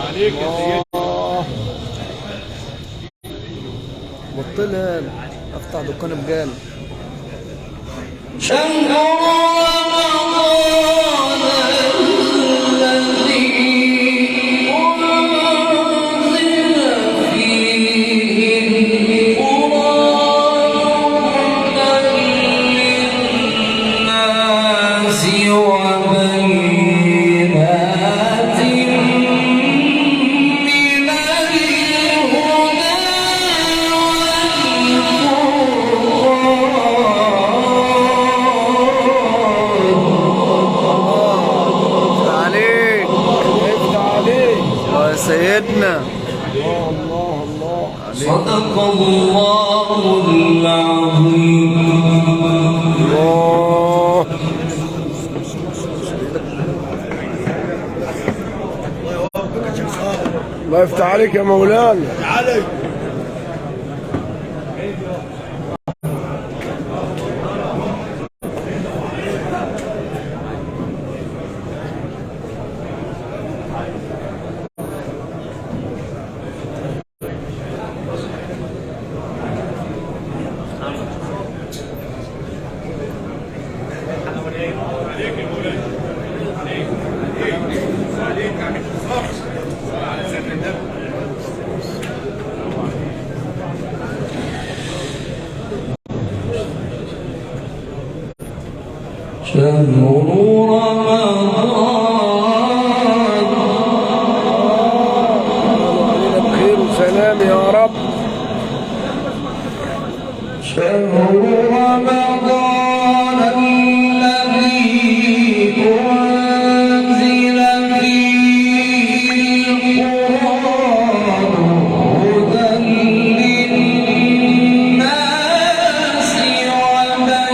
عليك يا سيدي. بطلها افتح دكان بجال. سيدنا الله الله صدق الله العظيم. الله يفتح عليك يا مولانا. عليك. شهر رمضان علينا بخير وسلام يا رب. شهر رمضان الذي أنزل فيه القرآن هدى للناس وبينات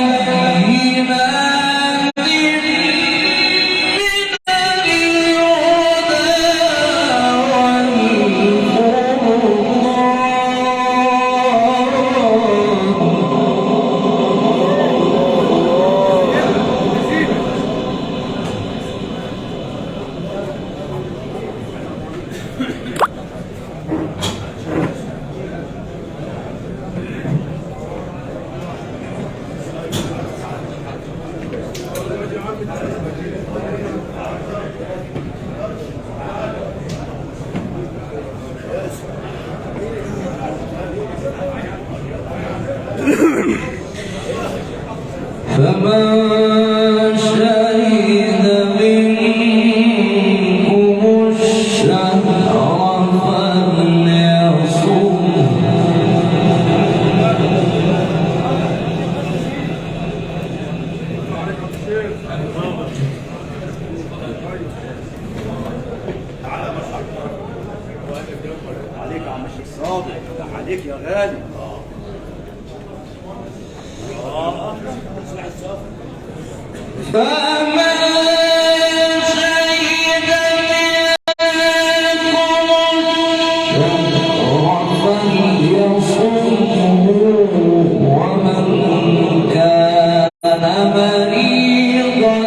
فمن شهد منكم الشهر فليصمه. عليك يا عم الشيخ صادق، عليك يا غالي. فمن شهد منكم الشهر فليصمه ومن كان مريضا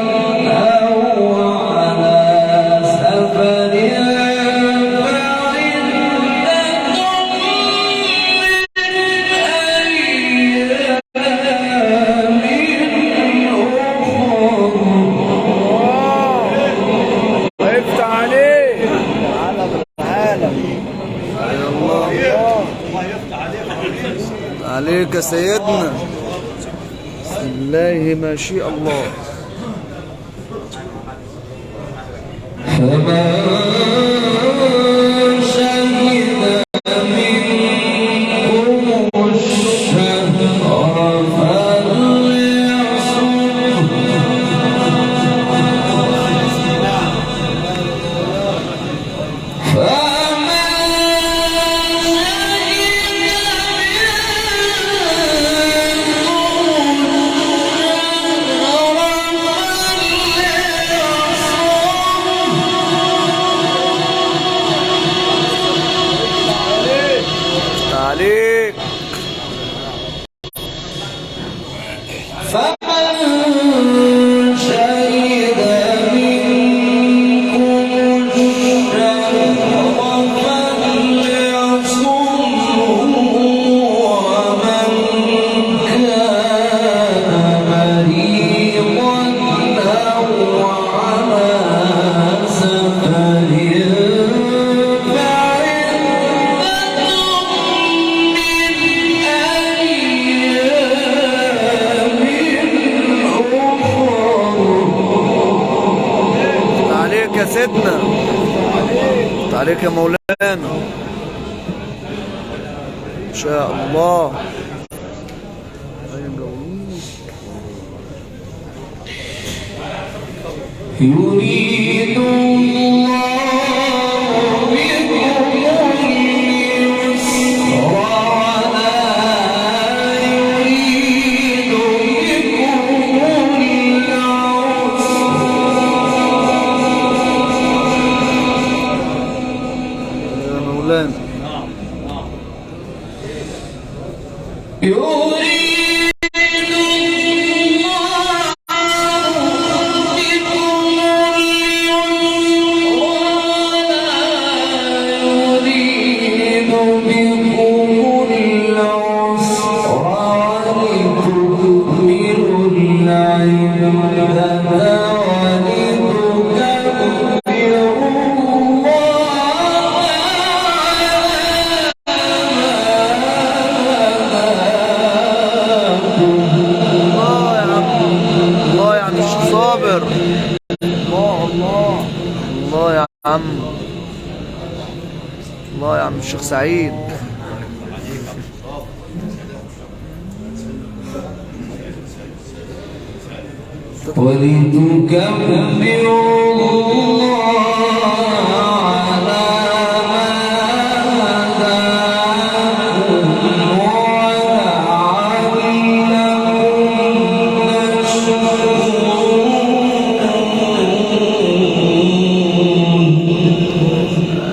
أو على سفر عليك يا سيدنا. بسم الله ما شاء الله. فمن شهد منكم الشهر فليصمه عليك يا مولانا إن شاء الله. يريد الله بكم اليسر ولا يريد بكم العسر. يا مولانا الله يا عم الشيخ سعيد. ولتكبروا الله على ما هداكم ولعلكم تشكرون.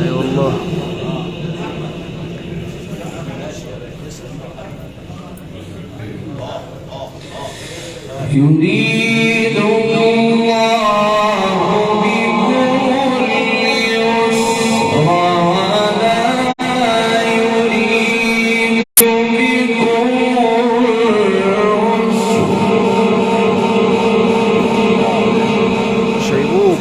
اي والله. يريد الله بكم اليسر ولا يريد بكم العسر. شيبوب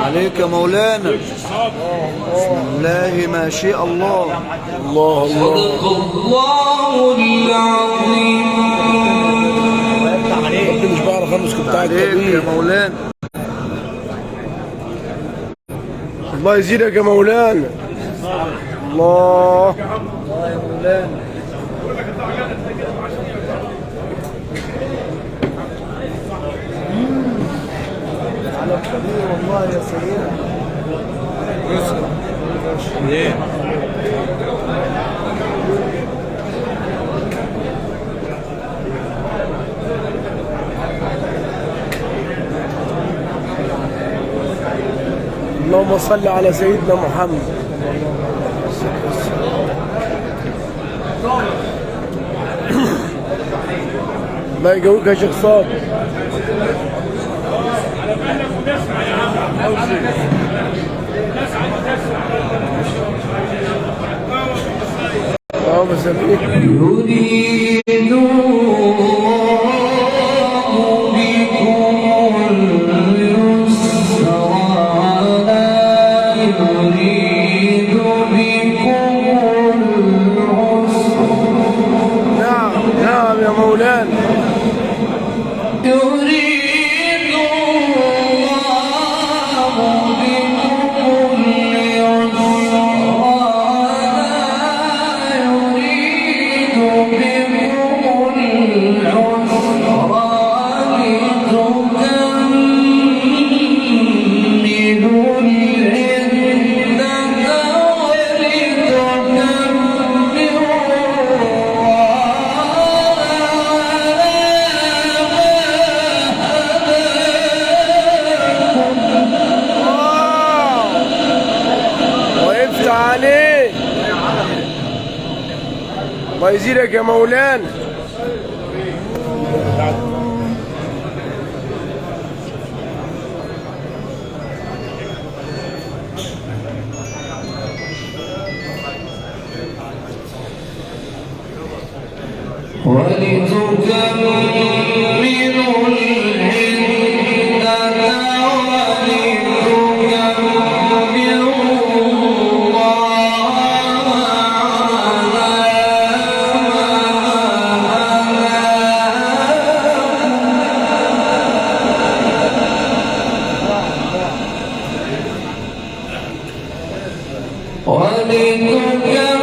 عليك يا مولانا. بسم الله ما شاء الله. الله الله. صدق الله العظيم. مش بعرف امسك بتاع عليك يا مولانا. الله يزيدك يا مولانا. الله الله يا مولانا. على الكبير والله يا سيدنا. ليه؟ اللهم صل على سيدنا محمد. الله يقويك يا شيخ صابر. اللهم صل. يريد الله بكم اليسر ولا يريد بكم العسر. نعم نعم يا مولانا. يريد الله بكم اليسر ولا يريد بكم العسر ولتكملوا العدة ولتكبروا الله على الله يزيدك يا مولانا. ولتكملوا العدة ولتكبروا الله على ما هداكم